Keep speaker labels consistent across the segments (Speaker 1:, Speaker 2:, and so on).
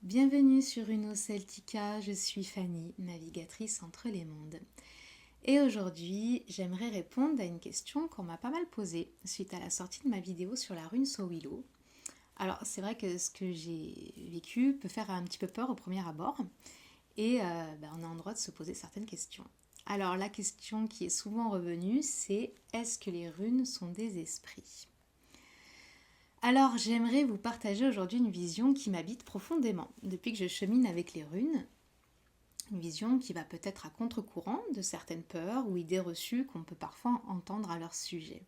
Speaker 1: Bienvenue sur Uno Celtica, je suis Fanny, navigatrice entre les mondes. Et aujourd'hui, j'aimerais répondre à une question qu'on m'a pas mal posée suite à la sortie de ma vidéo sur la rune Sowilo. Alors, c'est vrai que ce que j'ai vécu peut faire un petit peu peur au premier abord, et on a en droit de se poser certaines questions. Alors, la question qui est souvent revenue, c'est est-ce que les runes sont des esprits? Alors, j'aimerais vous partager aujourd'hui une vision qui m'habite profondément depuis que je chemine avec les runes. Une vision qui va peut-être à contre-courant de certaines peurs ou idées reçues qu'on peut parfois entendre à leur sujet.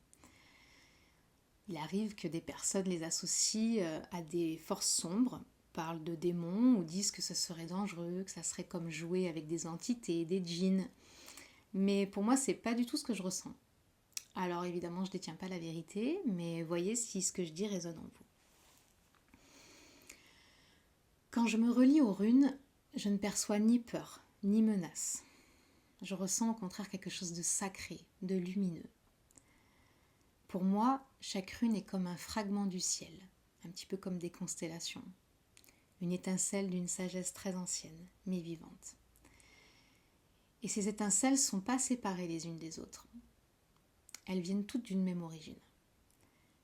Speaker 1: Il arrive que des personnes les associent à des forces sombres, parlent de démons ou disent que ce serait dangereux, que ça serait comme jouer avec des entités, des djinns. Mais pour moi, c'est pas du tout ce que je ressens. Alors évidemment, je ne détiens pas la vérité, mais voyez si ce que je dis résonne en vous. Quand je me relie aux runes, je ne perçois ni peur, ni menace. Je ressens au contraire quelque chose de sacré, de lumineux. Pour moi, chaque rune est comme un fragment du ciel, un petit peu comme des constellations. Une étincelle d'une sagesse très ancienne, mais vivante. Et ces étincelles ne sont pas séparées les unes des autres. Elles viennent toutes d'une même origine.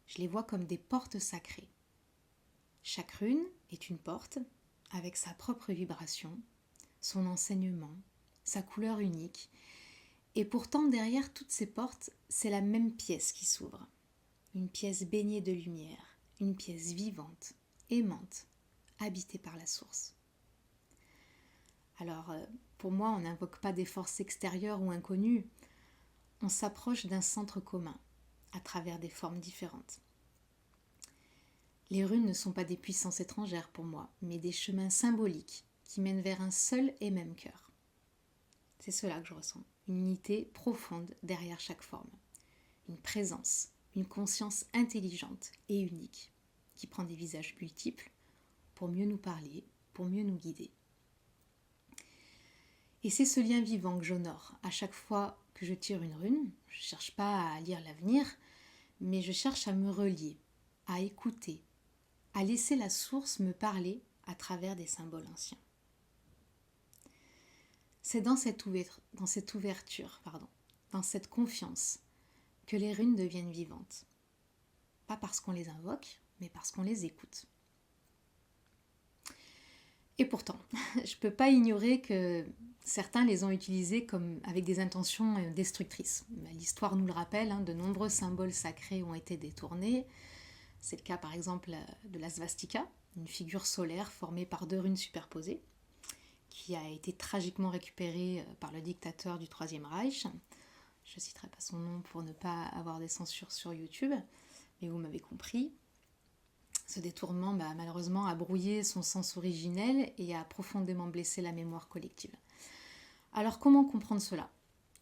Speaker 1: Je les vois comme des portes sacrées. Chaque rune est une porte avec sa propre vibration, son enseignement, sa couleur unique. Et pourtant, derrière toutes ces portes, c'est la même pièce qui s'ouvre. Une pièce baignée de lumière, une pièce vivante, aimante, habitée par la source. Alors, pour moi, on n'invoque pas des forces extérieures ou inconnues. On s'approche d'un centre commun, à travers des formes différentes. Les runes ne sont pas des puissances étrangères pour moi, mais des chemins symboliques qui mènent vers un seul et même cœur. C'est cela que je ressens, une unité profonde derrière chaque forme, une présence, une conscience intelligente et unique, qui prend des visages multiples pour mieux nous parler, pour mieux nous guider. Et c'est ce lien vivant que j'honore à chaque fois que je tire une rune. Je ne cherche pas à lire l'avenir, mais je cherche à me relier, à écouter, à laisser la source me parler à travers des symboles anciens. C'est dans cette ouverture, dans cette confiance, que les runes deviennent vivantes. Pas parce qu'on les invoque, mais parce qu'on les écoute. Et pourtant, je ne peux pas ignorer que certains les ont utilisées avec des intentions destructrices. L'histoire nous le rappelle, de nombreux symboles sacrés ont été détournés. C'est le cas par exemple de la svastika, une figure solaire formée par deux runes superposées, qui a été tragiquement récupérée par le dictateur du Troisième Reich. Je ne citerai pas son nom pour ne pas avoir des censures sur YouTube, mais vous m'avez compris. Ce détournement, malheureusement, a brouillé son sens originel et a profondément blessé la mémoire collective. Alors comment comprendre cela?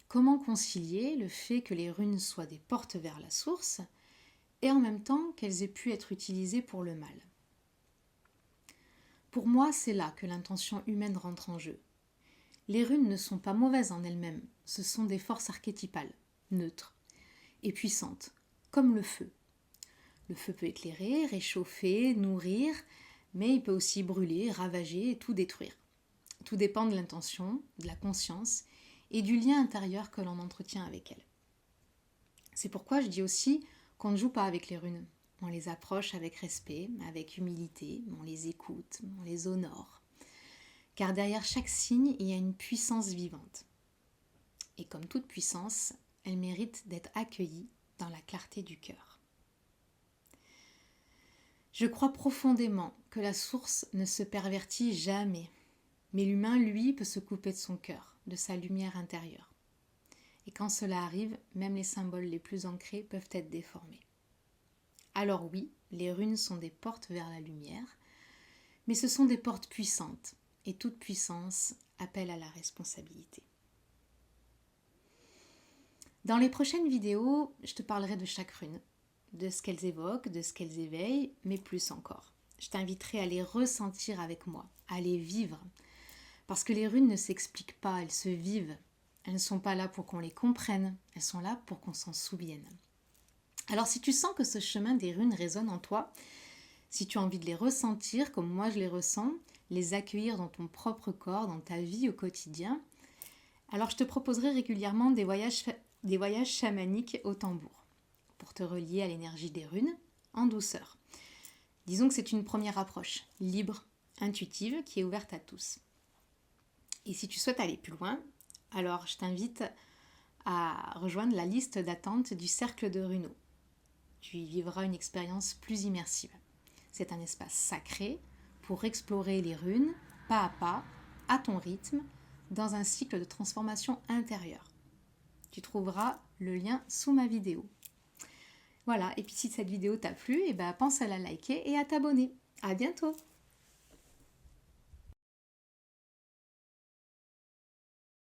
Speaker 1: Comment concilier le fait que les runes soient des portes vers la source et en même temps qu'elles aient pu être utilisées pour le mal? Pour moi, c'est là que l'intention humaine rentre en jeu. Les runes ne sont pas mauvaises en elles-mêmes, ce sont des forces archétypales, neutres et puissantes, comme le feu. Le feu peut éclairer, réchauffer, nourrir, mais il peut aussi brûler, ravager et tout détruire. Tout dépend de l'intention, de la conscience et du lien intérieur que l'on entretient avec elle. C'est pourquoi je dis aussi qu'on ne joue pas avec les runes. On les approche avec respect, avec humilité, on les écoute, on les honore. Car derrière chaque signe, il y a une puissance vivante. Et comme toute puissance, elle mérite d'être accueillie dans la clarté du cœur. Je crois profondément que la source ne se pervertit jamais, mais l'humain, lui, peut se couper de son cœur, de sa lumière intérieure. Et quand cela arrive, même les symboles les plus ancrés peuvent être déformés. Alors oui, les runes sont des portes vers la lumière, mais ce sont des portes puissantes, et toute puissance appelle à la responsabilité. Dans les prochaines vidéos, je te parlerai de chaque rune, de ce qu'elles évoquent, de ce qu'elles éveillent, mais plus encore. Je t'inviterai à les ressentir avec moi, à les vivre. Parce que les runes ne s'expliquent pas, elles se vivent. Elles ne sont pas là pour qu'on les comprenne, elles sont là pour qu'on s'en souvienne. Alors si tu sens que ce chemin des runes résonne en toi, Si tu as envie de les ressentir comme moi je les ressens, les accueillir dans ton propre corps, dans ta vie au quotidien, alors je te proposerai régulièrement des voyages chamaniques au tambour pour te relier à l'énergie des runes en douceur. Disons que c'est une première approche, libre, intuitive, qui est ouverte à tous. Et si tu souhaites aller plus loin, alors je t'invite à rejoindre la liste d'attente du Cercle de Runeau. Tu y vivras une expérience plus immersive. C'est un espace sacré pour explorer les runes, pas à pas, à ton rythme, dans un cycle de transformation intérieure. Tu trouveras le lien sous ma vidéo. Voilà, et puis si cette vidéo t'a plu, pense à la liker et à t'abonner. À bientôt!